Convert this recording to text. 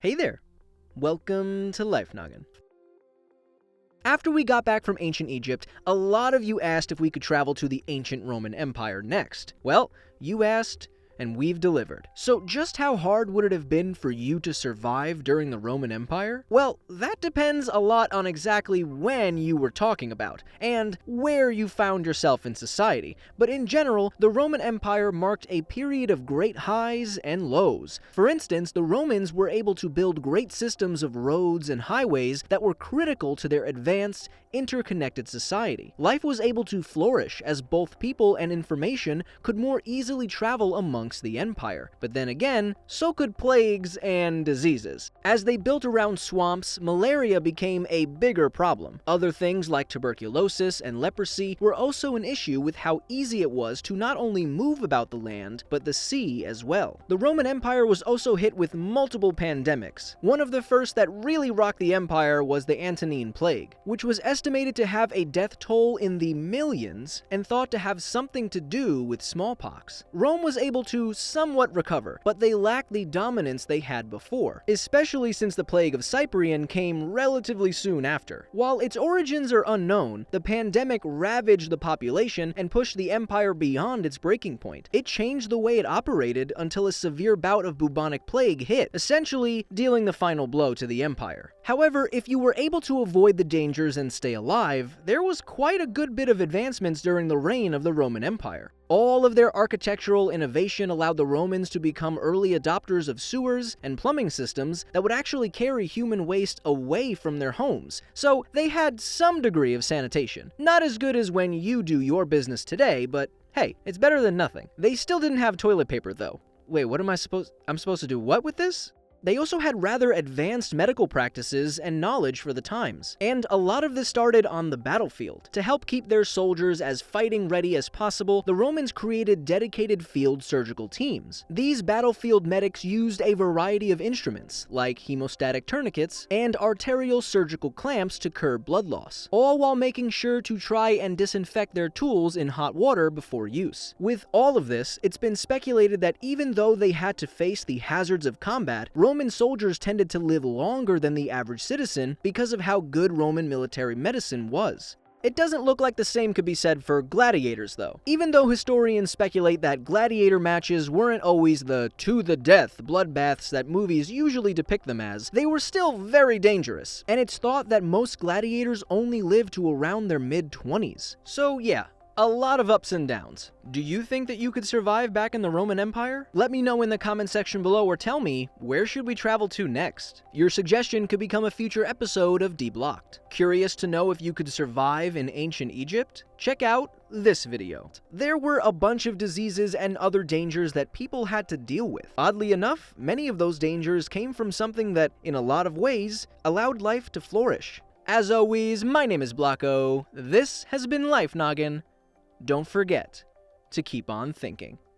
Hey there, welcome to Life Noggin. After we got back from ancient Egypt, a lot of you asked if we could travel to the ancient Roman Empire next. Well, you asked, and we've delivered. So just how hard would it have been for you to survive during the Roman Empire? Well, that depends a lot on exactly when you were talking about, and where you found yourself in society. But in general, the Roman Empire marked a period of great highs and lows. For instance, the Romans were able to build great systems of roads and highways that were critical to their advanced, interconnected society. Life was able to flourish as both people and information could more easily travel amongst the empire. But then again, so could plagues and diseases. As they built around swamps, malaria became a bigger problem. Other things like tuberculosis and leprosy were also an issue with how easy it was to not only move about the land, but the sea as well. The Roman Empire was also hit with multiple pandemics. One of the first that really rocked the empire was the Antonine Plague, which was estimated to have a death toll in the millions and thought to have something to do with smallpox. Rome was able to somewhat recover, but they lacked the dominance they had before, especially since the Plague of Cyprian came relatively soon after. While its origins are unknown, the pandemic ravaged the population and pushed the empire beyond its breaking point. It changed the way it operated until a severe bout of bubonic plague hit, essentially dealing the final blow to the empire. However, if you were able to avoid the dangers and stay alive, there was quite a good bit of advancements during the reign of the Roman Empire. All of their architectural innovation allowed the Romans to become early adopters of sewers and plumbing systems that would actually carry human waste away from their homes, so they had some degree of sanitation. Not as good as when you do your business today, but hey, it's better than nothing. They still didn't have toilet paper though. Wait, I'm supposed to do what with this? They also had rather advanced medical practices and knowledge for the times, and a lot of this started on the battlefield. To help keep their soldiers as fighting ready as possible, the Romans created dedicated field surgical teams. These battlefield medics used a variety of instruments, like hemostatic tourniquets and arterial surgical clamps to curb blood loss, all while making sure to try and disinfect their tools in hot water before use. With all of this, it's been speculated that even though they had to face the hazards of combat, Roman soldiers tended to live longer than the average citizen because of how good Roman military medicine was. It doesn't look like the same could be said for gladiators, though. Even though historians speculate that gladiator matches weren't always the to-the-death bloodbaths that movies usually depict them as, they were still very dangerous, and it's thought that most gladiators only lived to around their mid-20s. So yeah, a lot of ups and downs. Do you think that you could survive back in the Roman Empire? Let me know in the comment section below, or tell me, where should we travel to next? Your suggestion could become a future episode of Deblocked. Curious to know if you could survive in ancient Egypt? Check out this video. There were a bunch of diseases and other dangers that people had to deal with. Oddly enough, many of those dangers came from something that, in a lot of ways, allowed life to flourish. As always, my name is Blocko. This has been Life Noggin. Don't forget to keep on thinking.